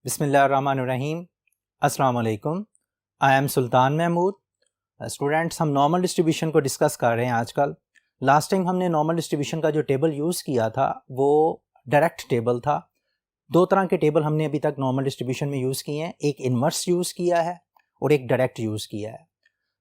बिस्मिल्लाहिर्रहमानिर्रहीम। अस्सलाम वालेकुम। I am Sultan Mahmood. Students, हम नॉर्मल डिस्ट्रीब्यूशन को डिस्कस कर रहे हैं आजकल। लास्ट टाइम हमने नॉर्मल डिस्ट्रीब्यूशन का जो टेबल यूज़ किया था वो डायरेक्ट टेबल था। दो तरह के टेबल हमने अभी तक नॉर्मल डिस्ट्रीब्यूशन में यूज़ किए हैं, एक इन्वर्स यूज़ किया है और एक डायरेक्ट यूज़ किया है।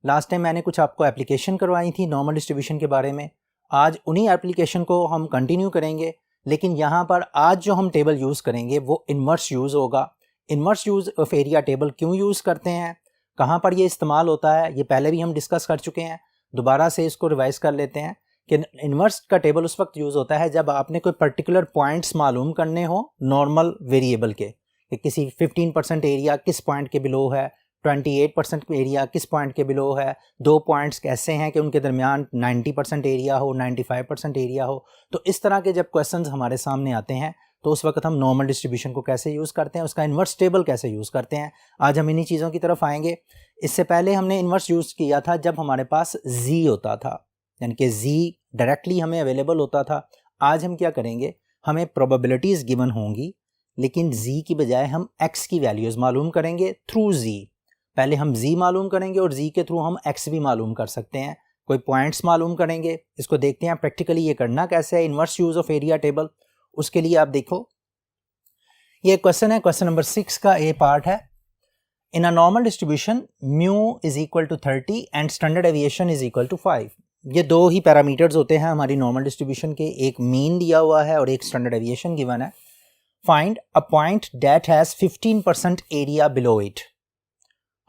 लास्ट टाइम मैंने कुछ आपको एप्लीकेशन करवाई थी नॉर्मल डिस्ट्रीब्यूशन के बारे में। आज उन्हीं एप्लीकेशन को हम कंटिन्यू करेंगे, लेकिन यहाँ पर आज जो हम टेबल यूज़ करेंगे वो इन्वर्स यूज़ होगा। Inverse use of area table क्यों यूज़ करते हैं, कहाँ पर ये इस्तेमाल होता है, ये पहले भी हम डिस्कस कर चुके हैं। दोबारा से इसको रिवाइज कर लेते हैं कि इन्वर्स का टेबल उस वक्त यूज़ होता है जब आपने कोई पर्टिकुलर पॉइंट्स मालूम करने हो नॉर्मल वेरिएबल के, कि किसी 15% एरिया किस पॉइंट के बिलो है, 28% एरिया किस पॉइंट के बिलो है, दो पॉइंट्स कैसे हैं कि उनके दरमियान 90% एरिया हो, 95% एरिया हो। तो इस तरह के जब क्वेश्चंस हमारे सामने आते हैं तो उस वक्त हम नॉर्मल डिस्ट्रीब्यूशन को कैसे यूज़ करते हैं, उसका इन्वर्स टेबल कैसे यूज़ करते हैं, आज हम इन्हीं चीज़ों की तरफ आएंगे। इससे पहले हमने इन्वर्स यूज़ किया था जब हमारे पास जी होता था, यानी कि जी डायरेक्टली हमें अवेलेबल होता था। आज हम क्या करेंगे, हमें प्रोबेबिलिटीज़ गिवन होंगी, लेकिन जी की बजाय हम एक्स की वैल्यूज़ मालूम करेंगे थ्रू जी। पहले हम जी मालूम करेंगे और जी के थ्रू हम एक्स भी मालूम कर सकते हैं, कोई पॉइंट्स मालूम करेंगे। इसको देखते हैं प्रैक्टिकली ये करना कैसे है, inverse use of area table. उसके लिए आप देखो, ये क्वेश्चन है, क्वेश्चन नंबर 6 का ए पार्ट है। In a normal distribution mu is equal to 30 and standard deviation is equal to 5। ये दो ही पैरामीटर्स होते हैं हमारी नॉर्मल डिस्ट्रीब्यूशन के, एक मीन दिया हुआ है और एक स्टैंडर्ड एविएशन गिवन है। Find a point that has 15% area below it.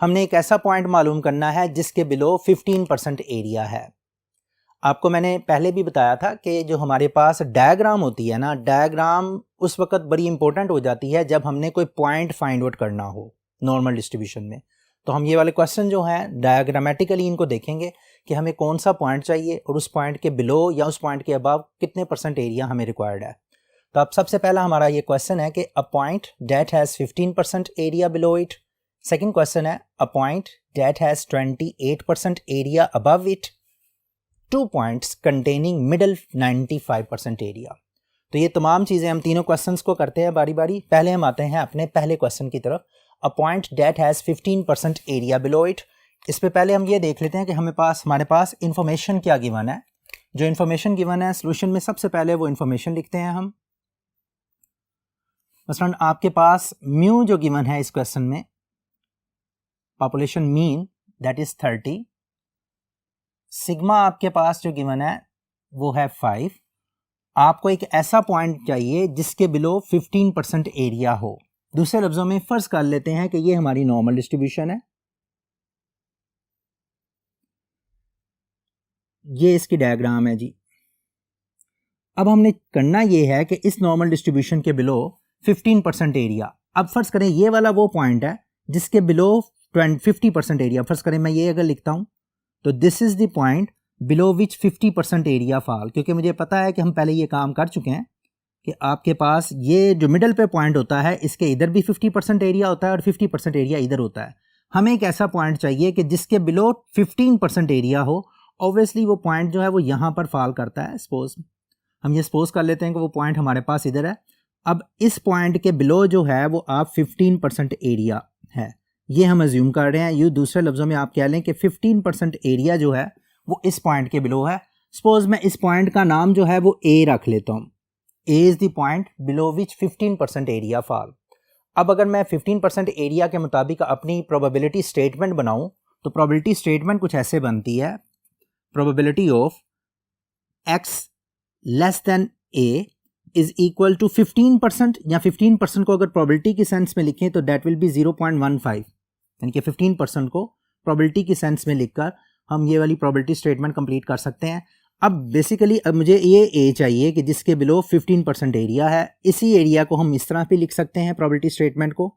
हमने एक ऐसा पॉइंट मालूम करना है जिसके बिलो 15% एरिया है। आपको मैंने पहले भी बताया था कि जो हमारे पास डायग्राम होती है ना, डायग्राम उस वक्त बड़ी इंपॉर्टेंट हो जाती है जब हमने कोई पॉइंट फाइंड आउट करना हो नॉर्मल डिस्ट्रीब्यूशन में। तो हम ये वाले क्वेश्चन जो हैं डायग्रामेटिकली इनको देखेंगे कि हमें कौन सा पॉइंट चाहिए और उस पॉइंट के बिलो या उस पॉइंट के अबव कितने % एरिया हमें रिक्वायर्ड है। तो अब सबसे पहला हमारा ये क्वेश्चन है कि a point that has 15% area below it. Second question है a point that has 28% area above it, 2 points containing middle 95% area. तो ये तमाम चीज़ें हम तीनों क्वेश्चंस को करते हैं बारी बारी। पहले हम आते हैं अपने पहले क्वेश्चन की तरफ, अ point that has 15% area below it. इस पे पहले हम ये देख लेते हैं कि हमारे पास इंफॉर्मेशन क्या गिवन है। जो इंफॉर्मेशन गिवन है सोल्यूशन में सबसे पहले वो इंफॉर्मेशन लिखते हैं हम। मसलन आपके पास म्यू जो गिवन है इस क्वेश्चन में, population mean that is 30, sigma आपके पास जो गिवन है वो है 5। आपको एक ऐसा पॉइंट चाहिए जिसके बिलो 15% एरिया हो। दूसरे लफ्जों में फर्ज कर लेते हैं कि ये हमारी नॉर्मल डिस्ट्रीब्यूशन है, ये इसकी डायग्राम है जी। अब हमने करना ये है कि इस नॉर्मल डिस्ट्रीब्यूशन के बिलो 15% एरिया, अब फर्ज करें ये वाला वो पॉइंट है जिसके बिलो 50% एरिया। फर्ज करें मैं ये अगर लिखता हूं तो this is the point below which 50% area fall, क्योंकि मुझे पता है कि हम पहले ये काम कर चुके हैं कि आपके पास ये जो मिडल पे पॉइंट होता है इसके इधर भी 50% एरिया होता है और 50% एरिया इधर होता है। हमें एक ऐसा पॉइंट चाहिए कि जिसके बिलो 15% एरिया हो। ऑब्वियसली वो पॉइंट जो है वो यहाँ पर फॉल करता है। सपोज हम ये सपोज कर लेते हैं कि वो पॉइंट हमारे पास इधर है। अब इस पॉइंट के बिलो जो है वो आप 15% एरिया है, ये हम अज्यूम कर रहे हैं। ये दूसरे लफ्जों में आप कह लें कि 15% एरिया जो है वो इस पॉइंट के बिलो है। सपोज मैं इस पॉइंट का नाम जो है वो ए रख लेता हूँ। A is the point below which 15% area fall. अब अगर मैं 15% एरिया के मुताबिक अपनी प्रोबेबिलिटी स्टेटमेंट बनाऊं तो प्रोबेबिलिटी स्टेटमेंट कुछ ऐसे बनती है, probability of x less than a is equal to 15%, या 15% को अगर प्रोबेबिलिटी की सेंस में लिखें तो दैट विल बी 0.15, यानी कि 15% को प्रोबेबिलिटी की सेंस में लिखकर हम ये वाली प्रोबेबिलिटी स्टेटमेंट कंप्लीट कर सकते हैं। अब बेसिकली अब मुझे ये ए चाहिए कि जिसके बिलो 15% एरिया है। इसी एरिया को हम इस तरह भी लिख सकते हैं प्रोबेबिलिटी स्टेटमेंट को।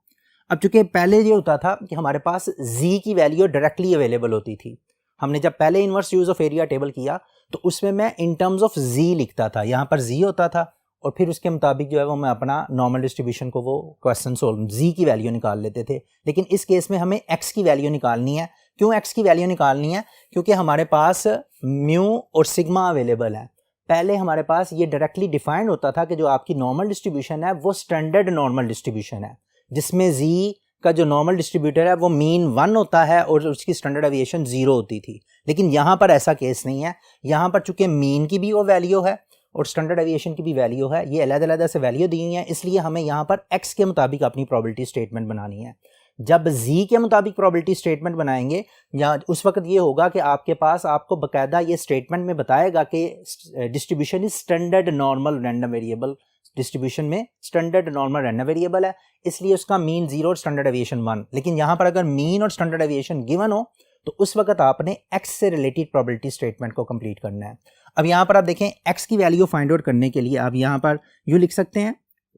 अब चूंकि पहले ये होता था कि हमारे पास जी की वैल्यू डायरेक्टली अवेलेबल होती थी, हमने जब पहले inverse use of area table किया तो उसमें मैं इन टर्म्स ऑफ जी लिखता था, यहाँ पर जी होता था और फिर उसके मुताबिक जो है वो मैं अपना नॉर्मल डिस्ट्रीब्यूशन को वो क्वेश्चन सोल्व जी की वैल्यू निकाल लेते थे। लेकिन इस केस में हमें एक्स की वैल्यू निकालनी है। क्यों एक्स की वैल्यू निकालनी है? क्योंकि हमारे पास म्यू और सिग्मा अवेलेबल है। पहले हमारे पास ये डायरेक्टली डिफाइंड होता था कि जो आपकी नॉर्मल डिस्ट्रीब्यूशन है वो स्टैंडर्ड नॉर्मल डिस्ट्रीब्यूशन है, जिसमें z का जो नॉर्मल डिस्ट्रीब्यूटर है वो मीन 1 होता है और उसकी स्टैंडर्ड डेविएशन 0 होती थी। लेकिन यहाँ पर ऐसा केस नहीं है, यहाँ पर चूंकि मीन की भी वो वैल्यू है और स्टैंडर्ड डेविएशन की भी वैल्यू है, ये अलग-अलग से वैल्यू दी हुई है, इसलिए हमें यहाँ पर x के मुताबिक अपनी प्रोबेबिलिटी स्टेटमेंट बनानी है। जब z के मुताबिक प्रोबेबिलिटी स्टेटमेंट बनाएंगे या उस वक्त ये होगा कि आपके पास आपको बकायदा ये स्टेटमेंट में बताएगा कि distribution is standard normal random variable, distribution में स्टैंडर्ड नॉर्मल रैंडम वेरिएबल है, इसलिए उसका मीन 0 और स्टैंडर्ड डेविएशन 1। लेकिन यहाँ पर अगर मीन और स्टैंडर्ड डेविएशन गिवन हो तो उस वक्त आपने x से रिलेटेड प्रोबेबिलिटी स्टेटमेंट को कंप्लीट करना है। अब यहाँ पर आप देखें x की वैल्यू फाइंड आउट करने के लिए आप यहाँ पर यू लिख सकते हैं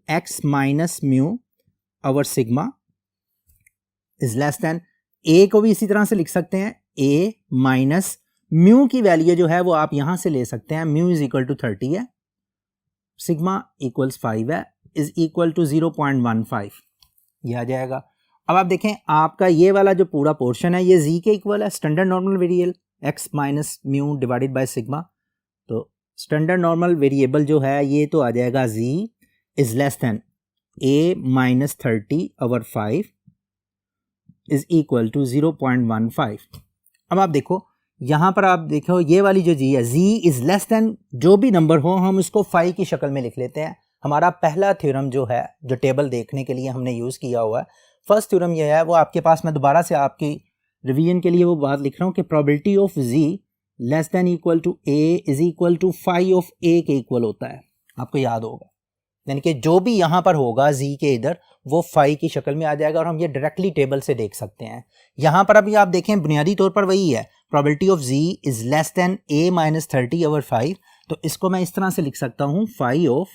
x minus mu over sigma is less than, a को भी इसी तरह से लिख सकते हैं a माइनस म्यू की वैल्यू जो है वो आप यहाँ से ले सकते हैं, म्यू इज इक्वल टू 30 है, सिग्मा इक्वल्स 5 है, इज इक्वल टू 0.15 ये आ जाएगा। अब आप देखें आपका ये वाला जो पूरा पोर्शन है ये z के इक्वल है, standard normal variable x minus mu divided by sigma, तो स्टैंडर्ड नॉर्मल वेरिएबल जो है ये तो आ जाएगा z is less than a minus 30 over 5 is equal to 0.15। अब आप देखो यहाँ पर आप देखो ये वाली जो जी है z इज लेस देन जो भी नंबर हो हम उसको 5 की शक्ल में लिख लेते हैं। हमारा पहला थ्योरम जो है जो टेबल देखने के लिए हमने यूज़ किया हुआ है, फर्स्ट थ्योरम ये है वो आपके पास, मैं दोबारा से आपकी रिवीजन के लिए वो बात लिख रहा हूँ कि probability of z less than equal to a is equal to 5 of a के इक्वल होता है, आपको याद होगा, यानी कि जो भी यहाँ पर होगा z के इधर वो 5 की शक्ल में आ जाएगा और हम ये डायरेक्टली टेबल से देख सकते हैं। यहाँ पर अभी आप देखें बुनियादी तौर पर वही है, probability of z is less than a minus 30 over 5, तो इसको मैं इस तरह से लिख सकता हूँ 5 of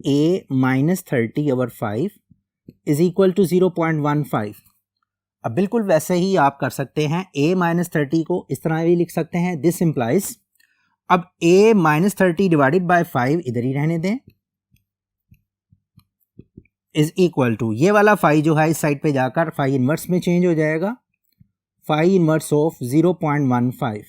a minus 30 over 5 is equal to 0.15। अब बिल्कुल वैसे ही आप कर सकते हैं, a माइनस 30 को इस तरह भी लिख सकते हैं, दिस इम्प्लाइज, अब a माइनस 30 डिवाइडेड बाय 5 इधर ही रहने दें, इज इक्वल टू ये वाला 5 जो है इस साइड पे जाकर 5 इनवर्स में चेंज हो जाएगा, 5 इनवर्स ऑफ 0.15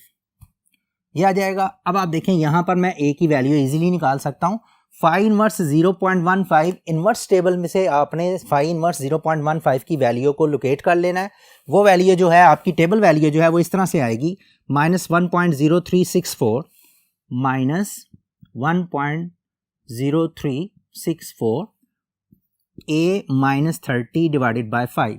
ये आ जाएगा। अब आप देखें यहाँ पर मैं a की वैल्यू इजीली निकाल सकता हूँ, 5 इनवर्स 0.15 इनवर्स टेबल में से आपने 5 इनवर्स 0.15 की वैल्यू को लोकेट कर लेना है। वो वैल्यू जो है आपकी टेबल वैल्यू जो है वो इस तरह से आएगी -1.0364 minus 1.0364 a minus 30 divided by 5।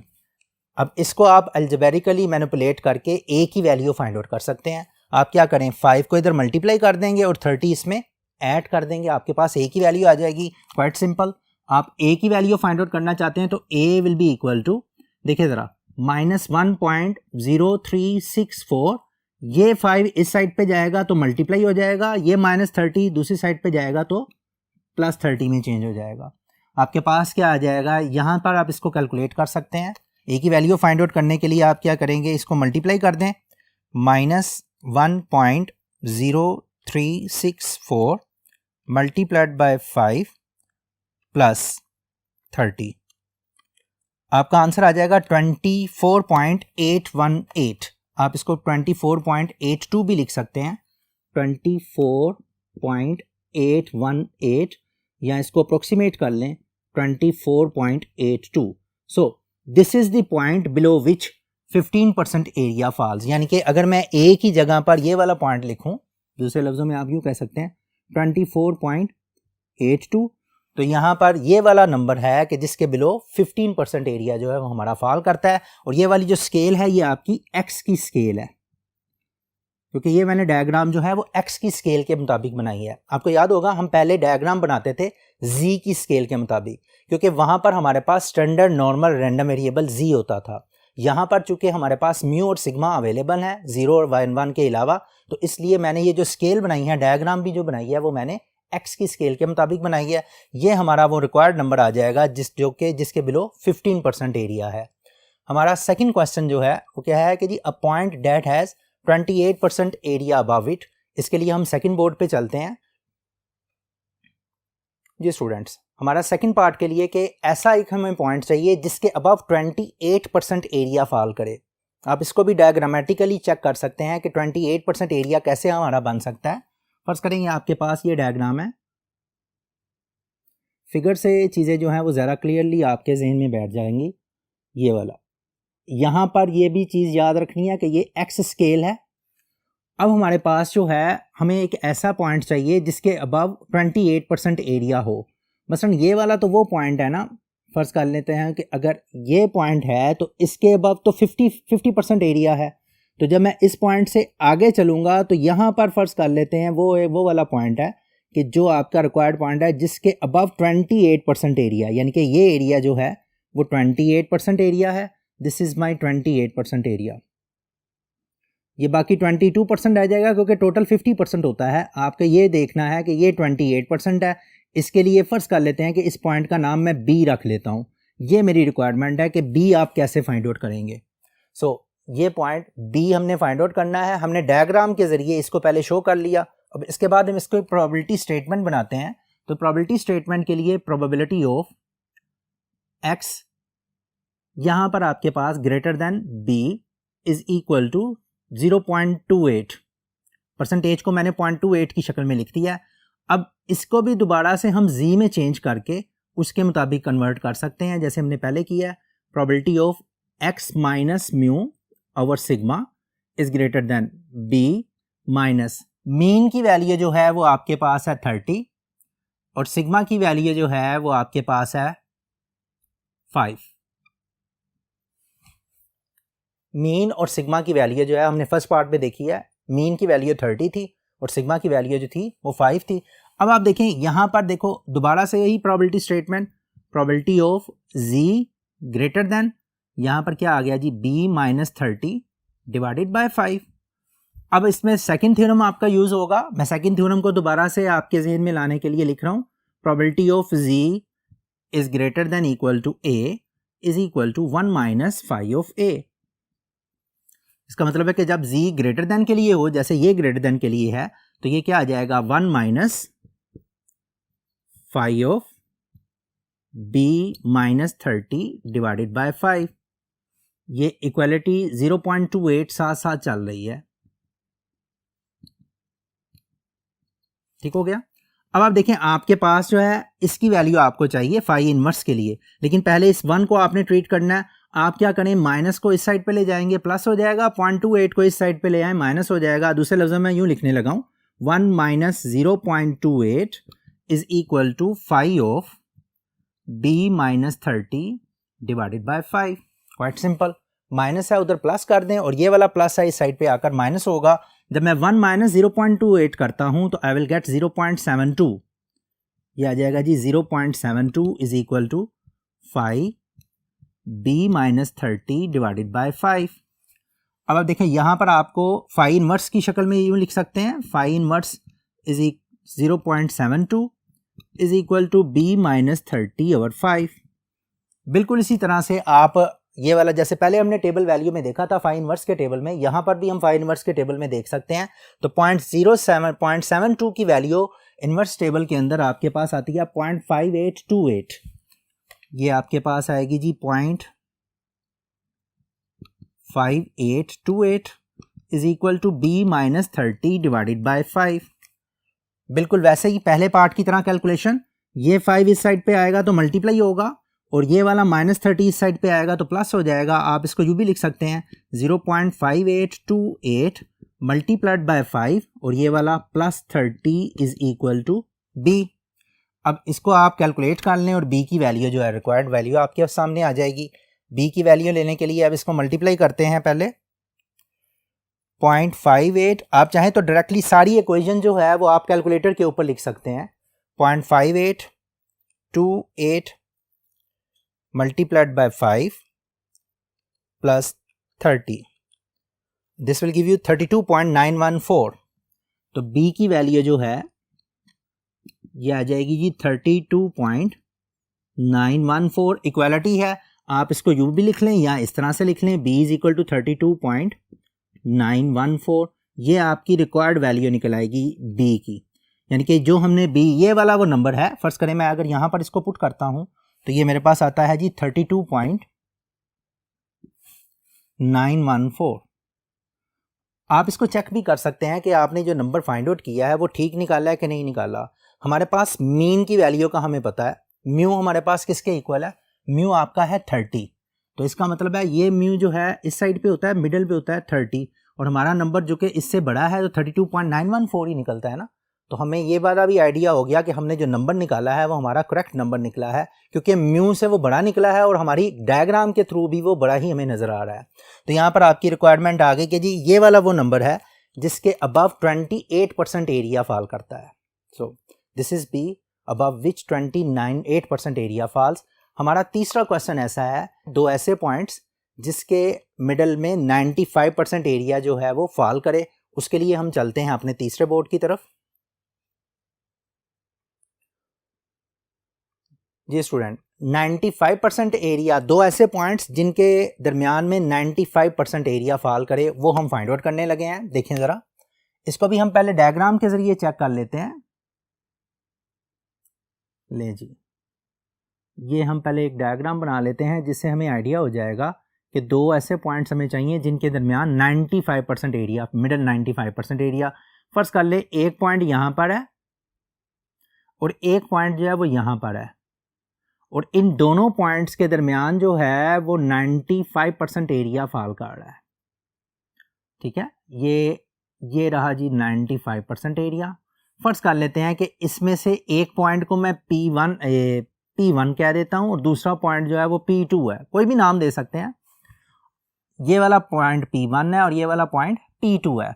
अब इसको आप अल्जेब्रिकली मैनिपुलेट करके a की वैल्यू फाइंड आउट कर सकते हैं। आप क्या करें, 5 को इधर मल्टीप्लाई कर देंगे और 30 इसमें ऐड कर देंगे, आपके पास a की वैल्यू आ जाएगी। क्वाइट सिंपल, आप a की वैल्यू फाइंड आउट करना चाहते हैं तो a will be equal to, देखिए ज़रा, -1.0364, ये 5 इस साइड पे जाएगा तो मल्टीप्लाई हो जाएगा, ये -30 दूसरी साइड पे जाएगा तो +30 में चेंज हो जाएगा। आपके पास क्या आ जाएगा, यहाँ पर आप इसको कैलकुलेट कर सकते हैं। a की वैल्यू फाइंड आउट करने के लिए आप क्या करेंगे, इसको मल्टीप्लाई कर दें, -1.0364 मल्टीप्लाइड बाय 5 प्लस 30, आपका आंसर आ जाएगा 24.818। आप इसको 24.82 भी लिख सकते हैं, 24.818, या इसको अप्रोक्सीमेट कर लें 24.82। So this is the point below which 15% area falls, यानी कि अगर मैं a की जगह पर ये वाला पॉइंट लिखूं, दूसरे लफ्जों में आप यूँ कह सकते हैं 24.82, तो यहाँ पर ये वाला नंबर है कि जिसके बिलो 15% एरिया जो है वो हमारा फॉल करता है। और ये वाली जो स्केल है ये आपकी x की स्केल है, क्योंकि ये मैंने डायग्राम जो है वो x की स्केल के मुताबिक बनाई है। आपको याद होगा हम पहले डायग्राम बनाते थे z की स्केल के मुताबिक, क्योंकि वहाँ पर हमारे पास standard normal random variable z होता था। यहाँ पर चूंकि हमारे पास म्यू और सिग्मा अवेलेबल है 0 और 1 के अलावा, तो इसलिए मैंने ये जो स्केल बनाई है, डायग्राम भी जो बनाई है वो मैंने x की स्केल के मुताबिक बनाई है। ये हमारा वो रिक्वायर्ड नंबर आ जाएगा जिसके बिलो 15% एरिया है। हमारा सेकंड क्वेश्चन जो है वो क्या है कि जी a point that has 28% area above it. इसके लिए हम सेकंड बोर्ड पे चलते हैं जी स्टूडेंट्स। हमारा सेकंड पार्ट के लिए कि ऐसा एक हमें पॉइंट चाहिए जिसके अबव 28% एरिया फॉल करे। आप इसको भी डायग्रामेटिकली चेक कर सकते हैं कि 28% एरिया कैसे हमारा बन सकता है। फर्ज करेंगे आपके पास ये डायग्राम है, फिगर से चीज़ें जो हैं वो ज़रा क्लियरली आपके जहन में बैठ जाएंगी। ये वाला, यहाँ पर ये भी चीज़ याद रखनी है कि ये एक्स स्केल है। अब हमारे पास जो है हमें एक ऐसा पॉइंट चाहिए जिसके अबव 28% एरिया हो। मसलन ये वाला तो वो पॉइंट है ना, फ़र्ज़ कर लेते हैं कि अगर ये पॉइंट है तो इसके अबव तो 50% एरिया है। तो जब मैं इस पॉइंट से आगे चलूँगा तो यहाँ पर फ़र्ज़ कर लेते हैं वो वाला पॉइंट है कि जो आपका रिक्वायर्ड पॉइंट है जिसके अबव 28% एरिया, यानी कि ये एरिया जो है वो 28% एरिया है। This is my 28% area. ये बाकी 22% रह जाएगा क्योंकि टोटल 50% होता है। आपको ये देखना है कि ये 28% है। इसके लिए फ़र्ज़ कर लेते हैं कि इस पॉइंट का नाम मैं बी रख लेता हूँ। ये मेरी रिक्वायरमेंट है कि बी आप कैसे फाइंड आउट करेंगे। सो ये पॉइंट बी हमने फाइंड आउट करना है। हमने डायग्राम के ज़रिए इसको पहले शो कर लिया। अब इसके बाद हम इसको प्रोबेबिलिटी स्टेटमेंट बनाते हैं। तो प्रोबेबिलिटी स्टेटमेंट के लिए प्रोबेबिलिटी ऑफ एक्स, यहाँ पर आपके पास greater than B is equal to 0.28। Percentage को मैंने 0.28 की शक्ल में लिख दिया है। अब इसको भी दोबारा से हम जी में चेंज करके उसके मुताबिक कन्वर्ट कर सकते हैं जैसे हमने पहले किया है। Probability of x minus mu over sigma is greater than b minus mean की वैल्यू जो है वो आपके पास है 30 और सिग्मा की वैल्यू जो है वो आपके पास है 5। मीन और सिग्मा की वैल्यू जो है हमने फर्स्ट पार्ट में देखी है। मीन की वैल्यू 30 थी और सिग्मा की वैल्यू जो थी वो 5 थी। अब आप देखें यहाँ पर देखो दोबारा से यही probability statement, probability of Z greater than, यहाँ पर क्या आ गया Z, b minus 30 divided by 5। अब इसमें सेकंड थ्योरम आपका यूज होगा। मैं सेकंड थ्योरम को दोबारा से आपके ज़हन में लाने के लिए लिख रहा हूँ। Probability of z is greater than equal to a is equal to 1 minus 5 of a। इसका मतलब है कि जब z ग्रेटर देन के लिए हो, जैसे ये ग्रेटर देन के लिए है, तो ये क्या आ जाएगा 1 minus 5 of b minus 30 divided by 5। ये इक्वलिटी 0.28 साथ साथ चल रही है। ठीक हो गया। अब आप देखें आपके पास जो है इसकी वैल्यू आपको चाहिए फाई इनवर्स के लिए, लेकिन पहले इस 1 को आपने ट्रीट करना है। आप क्या करें, माइनस को इस साइड पे ले जाएंगे, प्लस हो जाएगा। 0.28 को इस साइड पे ले आए, माइनस हो जाएगा। दूसरे लफ्ज़ों में यूं लिखने लगा हूं 1 minus 0.28 is equal to 5 of b minus 30 divided by 5। Quite simple. Minus है उधर प्लस कर दें और ये वाला प्लस है इस साइड पे आकर माइनस होगा। जब मैं 1 माइनस 0.28 करता हूं तो आई विल गेट 0.72। ये आ जाएगा Z 0.72 is equal to 5 b minus 30 divided by 5। अब आप देखें यहाँ पर आपको फाई इनवर्स की शक्ल में यूँ लिख सकते हैं। Phi inverse is 0.72 is equal to b minus 30 over 5। बिल्कुल इसी तरह से आप ये वाला जैसे पहले हमने टेबल वैल्यू में देखा था फाई इनवर्स के टेबल में, यहाँ पर भी हम फाई इनवर्स के टेबल में देख सकते हैं। तो 0.72 की वैल्यू इनवर्स टेबल के अंदर आपके पास आती है 0.5828। ये आपके पास आएगी Z 0.5828 is equal to b minus 30 divided by 5। बिल्कुल वैसे ही पहले पार्ट की तरह कैलकुलेशन, ये 5 इस साइड पे आएगा तो मल्टीप्लाई होगा और ये वाला माइनस 30 इस साइड पे आएगा तो प्लस हो जाएगा। आप इसको यूँ भी लिख सकते हैं 0.5828 मल्टीप्लाइड बाय 5 और ये वाला plus 30 is equal to b। अब इसको आप कैलकुलेट कर लें और b की वैल्यू जो है रिक्वायर्ड वैल्यू आपके सामने आ जाएगी। b की वैल्यू लेने के लिए अब इसको मल्टीप्लाई करते हैं पहले 0.58। आप चाहें तो डायरेक्टली सारी इक्वेशन जो है वो आप कैलकुलेटर के ऊपर लिख सकते हैं। 0.5828 multiplied by 5 plus 30, this will give you 32.914। तो b की वैल्यू जो है ये आ जाएगी जी 32.914। इक्वालिटी है, आप इसको यूँ भी लिख लें या इस तरह से लिख लें b इज इक्वल टू 32.914। ये आपकी रिक्वायर्ड वैल्यू निकल आएगी b की, यानी कि जो हमने b, ये वाला वो नंबर है। फर्ज करें मैं अगर यहाँ पर इसको पुट करता हूँ तो ये मेरे पास आता है जी 32.914। आप इसको चेक भी कर सकते हैं कि आपने जो नंबर फाइंड आउट किया है वो ठीक निकाला है कि नहीं निकाला। हमारे पास मीन की वैल्यू का हमें पता है म्यू हमारे पास किसके इक्वल है, म्यू आपका है 30, तो इसका मतलब है ये म्यू जो है इस साइड पे होता है, मिडल पे होता है 30, और हमारा नंबर जो कि इससे बड़ा है तो 32.914 ही निकलता है ना। तो हमें ये वाला भी आइडिया हो गया कि हमने जो नंबर निकाला है वो हमारा करेक्ट नंबर निकला है, क्योंकि म्यू से वो बड़ा निकला है और हमारी डायग्राम के थ्रू भी वो बड़ा ही हमें नज़र आ रहा है। तो यहाँ पर आपकी रिक्वायरमेंट आ गई कि जी ये वाला वो नंबर है जिसके अबव 28% एरिया फॉल करता है। So this is B, above which 28% area falls. हमारा तीसरा क्वेश्चन ऐसा है, दो ऐसे पॉइंट्स जिसके मिडल में 95% एरिया जो है वो फॉल करे। उसके लिए हम चलते हैं अपने तीसरे बोर्ड की तरफ। जी स्टूडेंट, 95% एरिया, दो ऐसे पॉइंट्स जिनके दरमियान में 95% एरिया फॉल करे वो हम फाइंड आउट करने लगे हैं। देखें ज़रा, इसको भी हम पहले डायग्राम के ज़रिए चेक कर लेते हैं। ले जी, ये हम पहले एक डायग्राम बना लेते हैं जिससे हमें आइडिया हो जाएगा कि दो ऐसे पॉइंट्स हमें चाहिए जिनके दरमियान 95% एरिया, मिडल 95% एरिया। फर्स्ट कर ले, एक पॉइंट यहाँ पर है और एक पॉइंट जो है वो यहाँ पर है, और इन दोनों पॉइंट्स के दरमियान जो है वो 95% एरिया फॉल कर रहा है। ठीक है, ये रहा जी 95% एरिया। फर्स्ट कर लेते हैं कि इसमें से एक पॉइंट को मैं P1 कह देता हूं और दूसरा पॉइंट जो है वो P2 है, कोई भी नाम दे सकते हैं। ये वाला पॉइंट P1 है और ये वाला पॉइंट P2 है।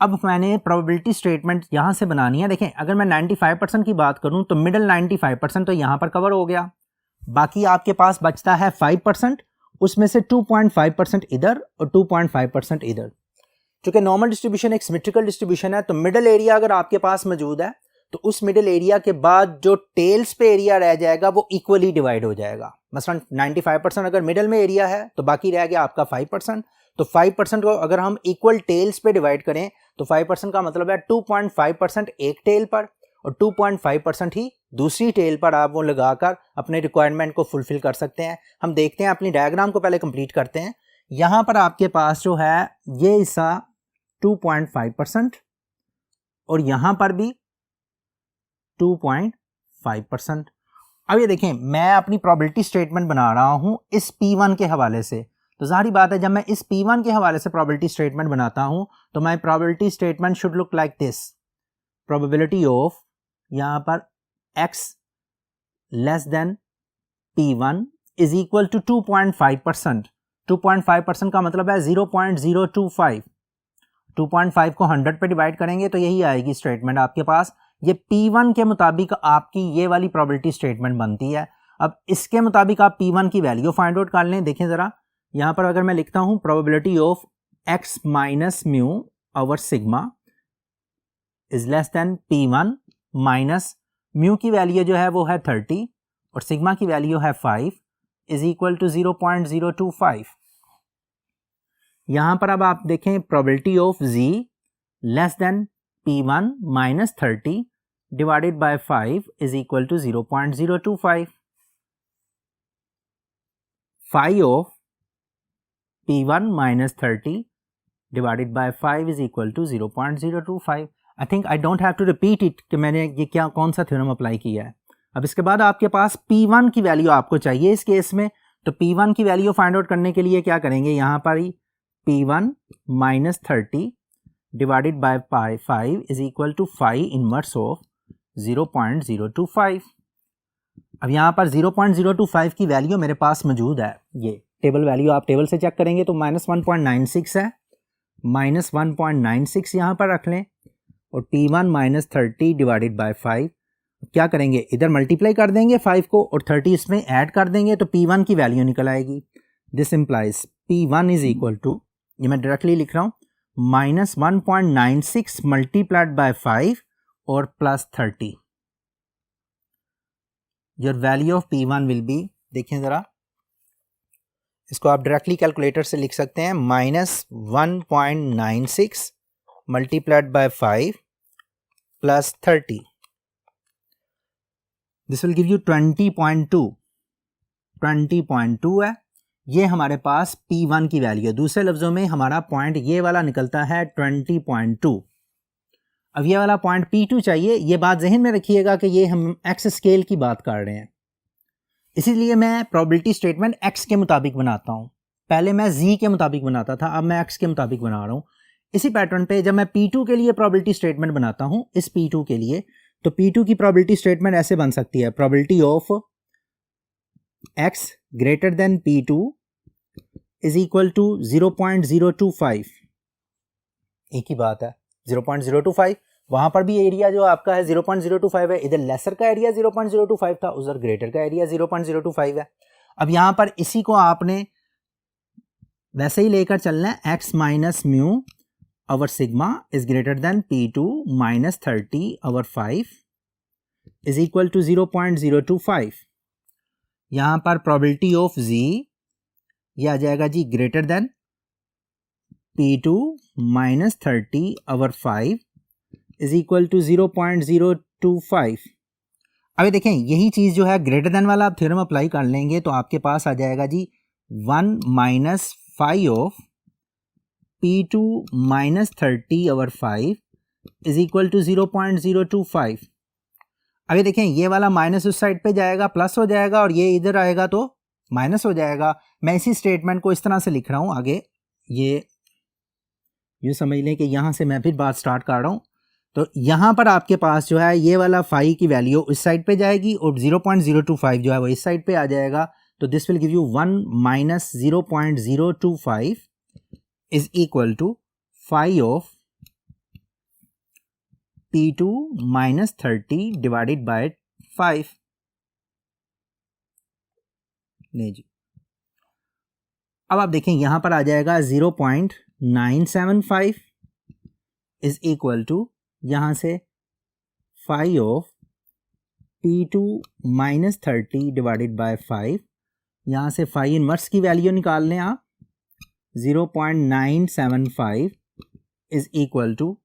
अब मैंने प्रोबेबिलिटी स्टेटमेंट यहाँ से बनानी है। देखें, अगर मैं 95% की बात करूँ तो मिडल 95% तो यहाँ पर कवर हो गया, बाकी आपके पास बचता है 5%, उसमें से 2.5% इधर और 2.5% इधर। चूंकि नॉर्मल डिस्ट्रीब्यूशन एक सिमेट्रिकल डिस्ट्रीब्यूशन है, तो मिडल एरिया अगर आपके पास मौजूद है तो उस मिडल एरिया के बाद जो टेल्स पे एरिया रह जाएगा वो इक्वली डिवाइड हो जाएगा। मसलन 95% अगर मिडल में एरिया है तो बाकी रह गया आपका 5%, तो 5% को अगर हम इक्वल टेल्स पे डिवाइड करें तो 5% का मतलब है 2.5% एक टेल पर और 2.5% ही दूसरी टेल पर आप वो लगाकर अपने रिक्वायरमेंट को फुलफिल कर सकते हैं। हम देखते हैं, अपनी डायग्राम को पहले कंप्लीट करते हैं। यहाँ पर आपके पास जो है ये हिस्सा 2.5% और यहाँ पर भी 2.5%। अब ये देखें, मैं अपनी प्रोबेबिलिटी स्टेटमेंट बना रहा हूँ इस P1 के हवाले से, तो जाहिर बात है जब मैं इस P1 के हवाले से प्रोबेबिलिटी स्टेटमेंट बनाता हूँ तो my probability statement should look like this. Probability of, यहाँ पर x less than P1 is equal to 2.5%। 2.5% का मतलब है 0.025। 2.5 को 100 पे डिवाइड करेंगे तो यही आएगी स्टेटमेंट आपके पास। ये P1 के मुताबिक आपकी ये वाली प्रोबेबिलिटी स्टेटमेंट बनती है। अब इसके मुताबिक आप P1 की वैल्यू फाइंड आउट कर लें। देखें ज़रा, यहाँ पर अगर मैं लिखता हूँ probability of x minus mu over sigma is less than P1 minus mu की वैल्यू जो है वो है 30 और सिग्मा की वैल्यू है 5 इज इक्वल टू 0.025। यहाँ पर अब आप देखें probability of z less than P1 minus 30 divided by 5 is equal to 0.025। Phi of P1 minus 30 divided by 5 is equal to 0.025। I think I don't have to repeat it कि मैंने ये क्या कौन सा थ्योरम अप्लाई किया है। अब इसके बाद आपके पास P1 की वैल्यू आपको चाहिए इस केस में, तो P1 की वैल्यू फाइंड आउट करने के लिए क्या करेंगे, यहाँ पर ही P1 minus 30 divided by 5 is equal to 5 inverse of 0.025। अब यहाँ पर 0.025 की वैल्यू मेरे पास मौजूद है, ये टेबल वैल्यू आप टेबल से चेक करेंगे तो -1.96 है। -1.96 यहाँ पर रख लें और P1 माइनस 30 डिवाइडेड बाय 5 क्या करेंगे, इधर मल्टीप्लाई कर देंगे 5 को और 30 इसमें ऐड कर देंगे तो P1 की वैल्यू निकल आएगी। This implies P1 is equal to, ये मैं डायरेक्टली लिख रहा हूँ, -1.96 मल्टीप्लाइड बाय 5 और plus 30। Your value of P1 will be, देखें ज़रा, इसको आप डायरेक्टली कैलकुलेटर से लिख सकते हैं, -1.96 multiplied by 5 plus 30, this will give you 20.2। 20.2 है, ये हमारे पास P1 की वैल्यू है। दूसरे लफ्ज़ों में हमारा पॉइंट ये वाला निकलता है 20.2। अब ये वाला पॉइंट P2 चाहिए। ये बात जहन में रखिएगा कि ये हम एक्स स्केल की बात कर रहे हैं, इसीलिए मैं प्रोबेबिलिटी स्टेटमेंट x के मुताबिक बनाता हूँ। पहले मैं z के मुताबिक बनाता था, अब मैं x के मुताबिक बना रहा हूँ। इसी पैटर्न पे जब मैं P2 के लिए प्रोबेबिलिटी स्टेटमेंट बनाता हूँ, इस P2 के लिए, तो P2 की प्रोबेबिलिटी स्टेटमेंट ऐसे बन सकती है, probability of x greater than P2 is equal to 0.025। एक ही बात है, 0.025। वहां पर भी एरिया जो आपका है 0.025 है, इधर लेसर का एरिया 0.025 था, उधर ग्रेटर का एरिया 0.025 है। अब यहां पर इसी को आपने वैसे ही लेकर चलना है, x minus mu our sigma is greater than P2 minus 30 over 5 is equal to 0.025। यहां पर probability of z ये आ जाएगा जी greater than P2 minus 30 over 5 is equal to 0.025। अभी देखें यही चीज जो है ग्रेटर देन वाला आप थ्योरम अप्लाई कर लेंगे तो आपके पास आ जाएगा जी 1 minus 5 of P2 minus 30 over 5 is equal to 0.025। अभी देखें ये वाला माइनस उस साइड पे जाएगा, प्लस हो जाएगा, और ये इधर आएगा तो माइनस हो जाएगा। मैं इसी स्टेटमेंट को इस तरह से लिख रहा हूँ आगे, ये यूँ समझ लें कि यहाँ से मैं फिर बात स्टार्ट कर रहा हूँ। तो यहाँ पर आपके पास जो है ये वाला 5 की वैल्यू इस साइड पे जाएगी और 0.025 जो है वो इस साइड पे आ जाएगा। तो this will give you 1 minus 0.025 is equal to 5 of P2 minus 30 divided by 5। नहीं जी, अब आप देखें यहां पर आ जाएगा 0.975 is equal to यहां से 5 of P2 minus 30 divided by 5। यहां से 5 इनवर्स की वैल्यू निकाल लें आप, 0.975 is equal to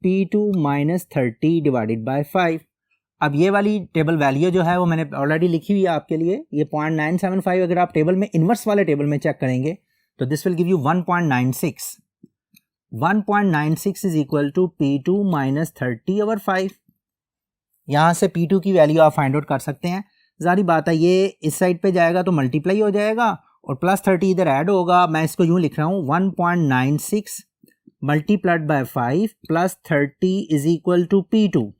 P2 minus 30 divided by 5। अब ये वाली टेबल वैल्यू जो है वो मैंने ऑलरेडी लिखी हुई है आपके लिए। ये 0.975 अगर आप टेबल में इन्वर्स वाले टेबल में चेक करेंगे तो this will give you 1.96। 1.96 is equal to P2 minus 30 over 5। यहाँ से P2 की वैल्यू आप फाइंड आउट कर सकते हैं। जारी बात है ये इस साइड पे जाएगा तो मल्टीप्लाई हो जाएगा और प्लस 30 इधर ऐड होगा। मैं इसको यूं लिख रहा हूं 1.96 multiplied by 5 plus 30 is equal to P2।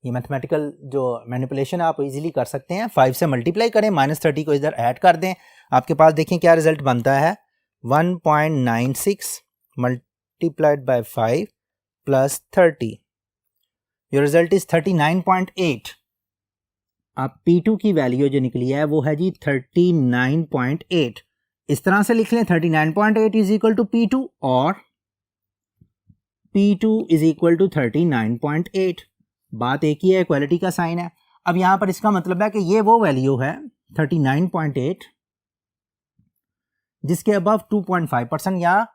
ये मैथमेटिकल जो मैनिपुलेशन आप इजीली कर सकते हैं। 5 से मल्टीप्लाई करें, माइनस 30 को इधर ऐड कर दें, आपके पास देखें क्या रिजल्ट बनता है, 1.96 multiplied by 5 plus 30, your result is 39.8। अब P2 की वैल्यू जो निकली है वो है जी 39.8। इस तरह से लिख लें 39.8 इज इक्वल टू P2 और P2 इज इक्वल टू 39.8। बात एक ही है, इक्वालिटी का साइन है। अब यहां पर इसका मतलब है कि ये वो वैल्यू है 39.8 जिसके अबव 2.5% या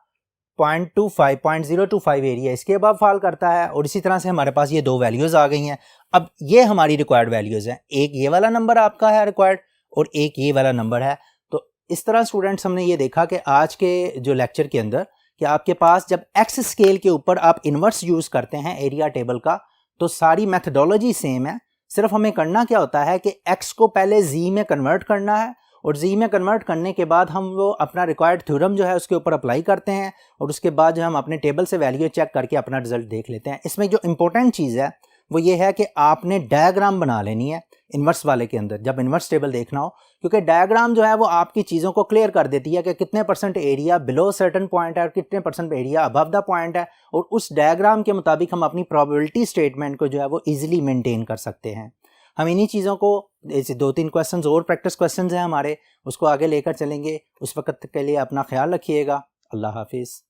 0.25 एरिया इसके अबव फॉल करता है। और इसी तरह से हमारे पास ये दो वैल्यूज आ गई हैं। अब ये हमारी रिक्वायर्ड वैल्यूज हैं, एक ये वाला नंबर आपका है रिक्वायर्ड और एक ये वाला नंबर है। तो इस तरह स्टूडेंट्स हमने ये देखा कि आज के जो लेक्चर के अंदर कि आपके पास जब एक्स स्केल के ऊपर आप इन्वर्स यूज करते हैं एरिया टेबल का तो सारी मैथडोलॉजी सेम है। सिर्फ हमें करना क्या होता है कि एक्स को पहले जी में कन्वर्ट करना है और जी में कन्वर्ट करने के बाद हम वो अपना रिक्वायर्ड थ्योरम जो है उसके ऊपर अप्लाई करते हैं और उसके बाद जो हम अपने टेबल से वैल्यू चेक करके अपना रिजल्ट देख लेते हैं। इसमें जो इंपॉर्टेंट चीज़ है वो ये है कि आपने डायग्राम बना लेनी है इन्वर्स वाले के अंदर जब इन्वर्स टेबल देखना हो, क्योंकि डायग्राम जो है वो आपकी चीज़ों को क्लियर कर देती है कि कितने % एरिया बिलो सर्टन पॉइंट है और कितने % एरिया अबव द पॉइंट है। और उस डायग्राम के मुताबिक हम अपनी प्रोबेबिलिटी स्टेटमेंट को जो है वो ईजिली मेंटेन कर सकते हैं। हम इन्हीं चीज़ों को, ऐसे 2-3 क्वेश्चंस और प्रैक्टिस क्वेश्चंस हैं हमारे, उसको आगे लेकर चलेंगे। उस वक्त के लिए अपना ख्याल रखिएगा। अल्लाह हाफिज़।